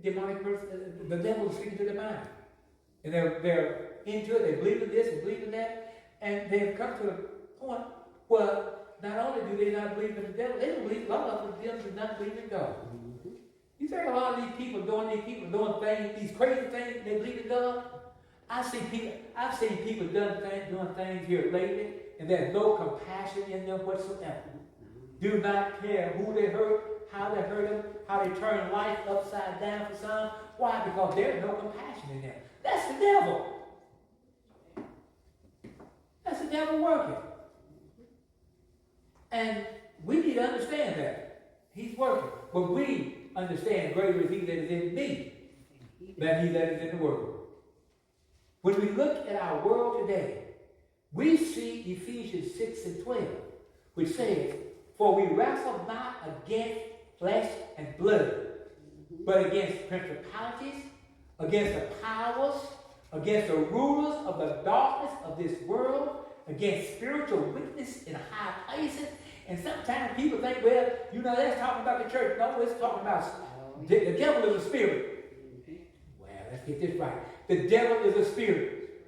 demonic person, the devil is speaking to their mind. And they're into it, they believe in this and believe in that, and they've come to a point where not only do they not believe in the devil, they don't believe, a lot of them do not believe in God. You think a lot of these people doing things, these crazy things, they believe in God? I've seen people doing things here lately, and there's no compassion in them whatsoever. Do not care who they hurt, how they hurt them, how they turn life upside down for some. Why? Because there's no compassion in them. That's the devil. That's the devil working. And we need to understand that. He's working. But we understand greater is he that is in me than he that is in the world. When we look at our world today, we see Ephesians 6 and 12, which says, for we wrestle not against flesh and blood, but against principalities, against the powers, against the rulers of the darkness of this world, against spiritual wickedness in high places. And sometimes people think, well, that's talking about the church. No, it's talking about the devil is a spirit. Well, let's get this right. The devil is a spirit.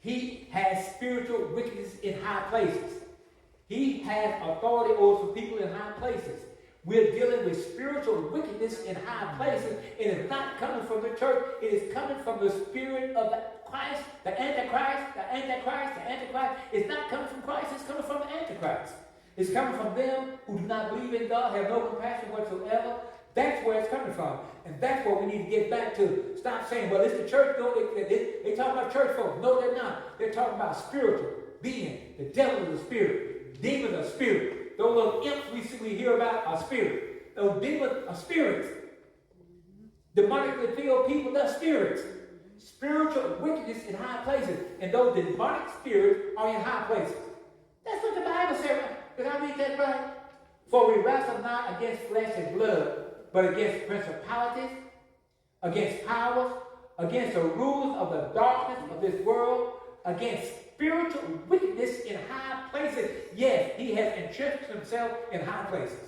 He has spiritual wickedness in high places. He has authority over some people in high places. We're dealing with spiritual wickedness in high places. It is not coming from the church. It is coming from the spirit of Christ, the Antichrist, the Antichrist, the Antichrist. It's not coming from Christ. It's coming from the Antichrist. It's coming from them who do not believe in God, have no compassion whatsoever. That's where it's coming from. And that's what we need to get back to. Stop saying, well, it's the church. No, they talk about church folks. No, they're not. They're talking about spiritual being. The devil is a spirit. Demons are spirit. Those little imps we hear about are spirit. Those demons are spirits. Demonically filled people, they're spirits. Spiritual wickedness in high places. And those demonic spirits are in high places. That's what the Bible says. Did I read that right? For we wrestle not against flesh and blood, but against principalities, against powers, against the rulers of the darkness of this world, against spiritual wickedness in high places. Yes, he has entrenched himself in high places.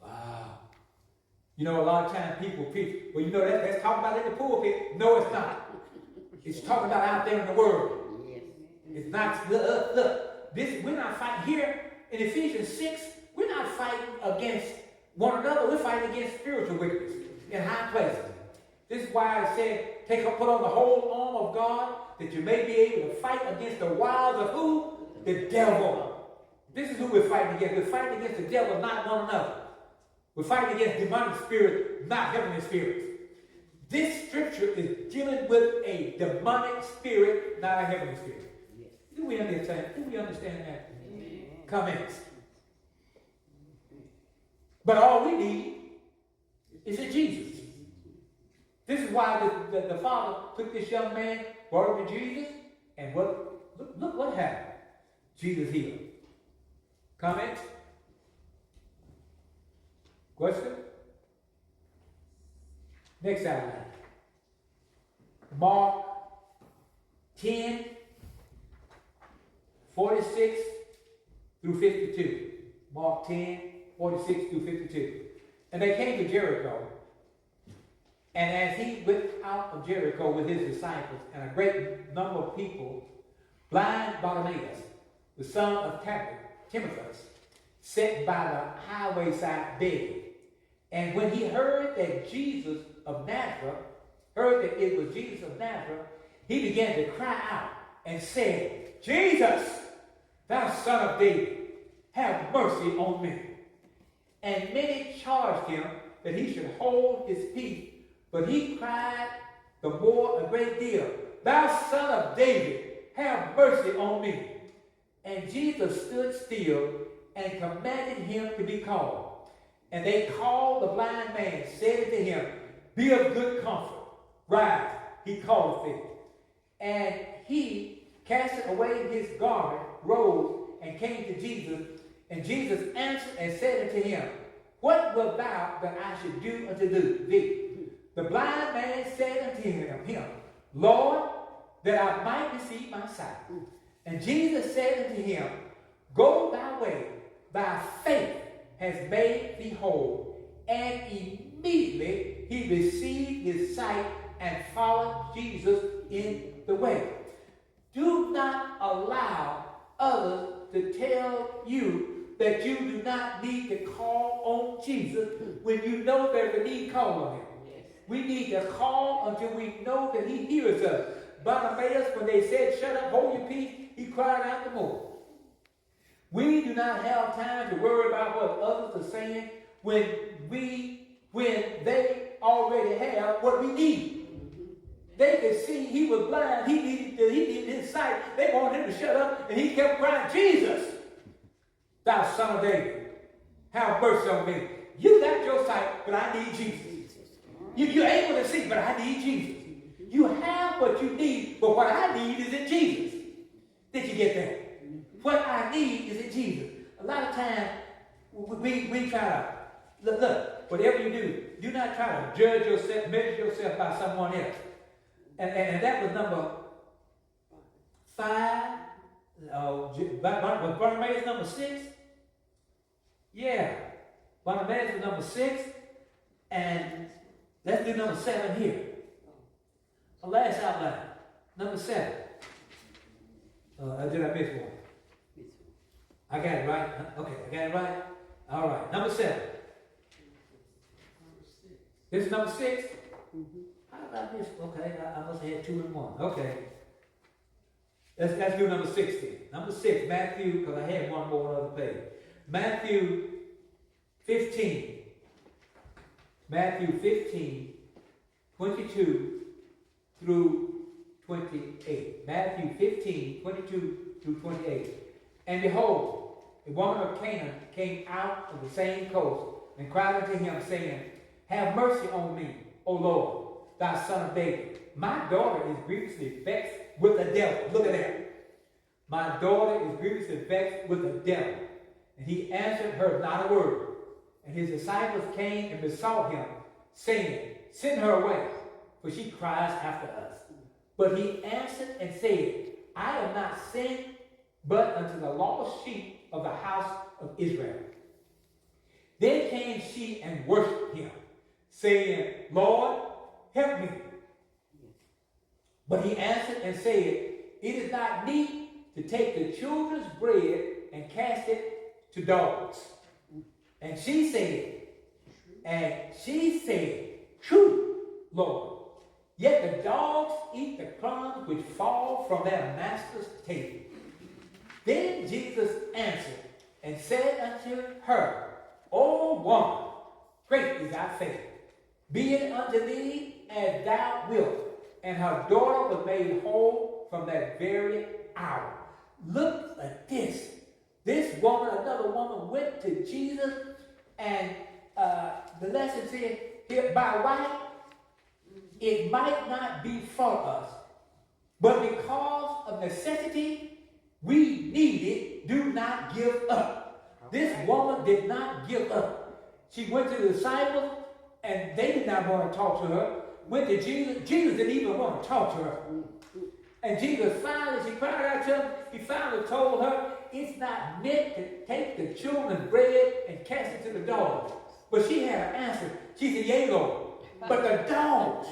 Wow. A lot of times people preach, well, that's talking about in the pulpit. No, it's not. It's talking about out there in the world. It's not, look. We're not fighting here in Ephesians 6. We're not fighting against one another. We're fighting against spiritual wickedness in high places. This is why I said, put on the whole arm of God, that you may be able to fight against the wiles of who? The devil. This is who we're fighting against. We're fighting against the devil, not one another. We're fighting against demonic spirits, not heavenly spirits. This scripture is dealing with a demonic spirit, not a heavenly spirit. Do we understand? that? Amen. Comments. But all we need is a Jesus. This is why the Father took this young man, brought him to Jesus, and look what happened. Jesus healed. Comments? Question? Next outline. Mark 10, 46 through 52. Mark 10, 46 through 52. And they came to Jericho. And as he went out of Jericho with his disciples and a great number of people, blind Bartimaeus, the son of Timaeus, sat by the highway side begging. And when he heard that it was Jesus of Nazareth, he began to cry out and said, Jesus, thou son of David, have mercy on me. And many charged him that he should hold his peace, but he cried the more a great deal, thou son of David, have mercy on me. And Jesus stood still and commanded him to be called. And they called the blind man, said to him, be of good comfort, rise, he calleth thee. And he, casting away his garment, rose and came to Jesus. And Jesus answered and said unto him, what wilt thou that I should do unto thee? The blind man said unto him, Lord, that I might receive my sight. And Jesus said unto him, go thy way, thy faith has made thee whole. And immediately he received his sight and followed Jesus in the way. Do not allow others to tell you that you do not need to call on Jesus when you know there's a need. Call on him. Yes. We need to call until we know that he hears us. Bartimaeus, when they said, "Shut up, hold your peace," he cried out the more. We do not have time to worry about what others are saying when they already have what we need. They could see he was blind. He needed his sight. They wanted him to shut up, and he kept crying, "Jesus, thou son of David, have mercy on me." You got your sight, but I need Jesus. You're able to see, but I need Jesus. You have what you need, but what I need is in Jesus. Did you get that? What I need is in Jesus. A lot of times, we try to, look, whatever you do not try to judge yourself, measure yourself by someone else. And that was number 5. Was Bartimaeus number 6? Yeah. Bartimaeus was number 6. And let's do number 7 here. The last outline. Number 7. Did I miss one? I got it right. Okay, I got it right. All right. Number 7. This is number 6? Mm-hmm. How did I miss? Okay, I must have had 2 and 1. Okay. Let's do number 16. Number 6, Matthew, because I had one more on the other page. Matthew 15. Matthew 15, 22 through 28. Matthew 15, 22 through 28. And behold, a woman of Canaan came out of the same coast and cried unto him, saying, "Have mercy on me, O Lord, thy son of David. My daughter is grievously vexed with the devil." Look at that. My daughter is grievously vexed with the devil. And he answered her not a word. And his disciples came and besought him, saying, "Send her away, for she cries after us." But he answered and said, "I am not sent but unto the lost sheep of the house of Israel." Then came she and worshipped him, saying, "Lord, help me." But he answered and said, "It is not meet to take the children's bread and cast it to dogs." And she said, "True, Lord. Yet the dogs eat the crumbs which fall from their master's table." Then Jesus answered and said unto her, "O woman, great is thy faith. Be it unto thee as thou wilt." And her daughter was made whole from that very hour. Look at this. This woman, another woman, went to Jesus, and the lesson said here, by right, it might not be for us, but because of necessity, we need it. Do not give up. This woman did not give up. She went to the disciples, and they did not want to talk to her. Went to Jesus. Jesus didn't even want to talk to her. And Jesus finally, she cried out to him. He finally told her, "It's not meant to take the children's bread and cast it to the dogs." But she had an answer. She said, "Yea, Lord, but the dogs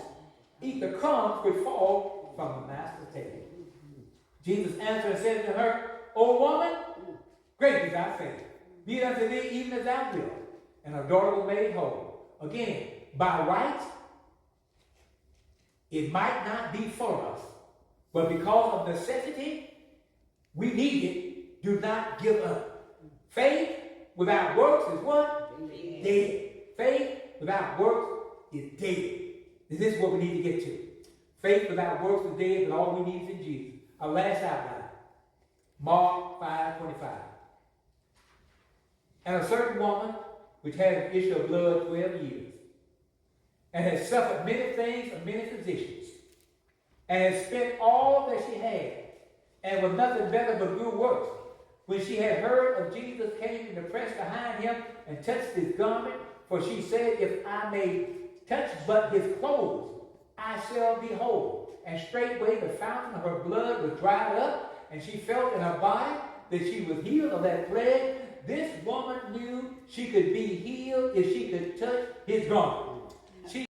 eat the crumbs which fall from the master's table." Jesus answered and said to her, "O woman, great is thy faith. Be it unto thee even as thou wilt." And her daughter was made whole. Again, by right, it might not be for us, but because of necessity, we need it. Do not give up. Faith without works is what? Dead. Faith without works is dead. This is what we need to get to. Faith without works is dead, but all we need is in Jesus. Our last outline, Mark 5:25. And a certain woman, which had an issue of blood 12 years, and had suffered many things of many physicians, and had spent all that she had, and was nothing better but grew worse, when she had heard of Jesus, came and pressed behind him and touched his garment, for she said, "If I may touch but his clothes, I shall be whole." And straightway the fountain of her blood was dried up, and she felt in her body that she was healed of that plague. This woman knew she could be healed if she could touch his garment. She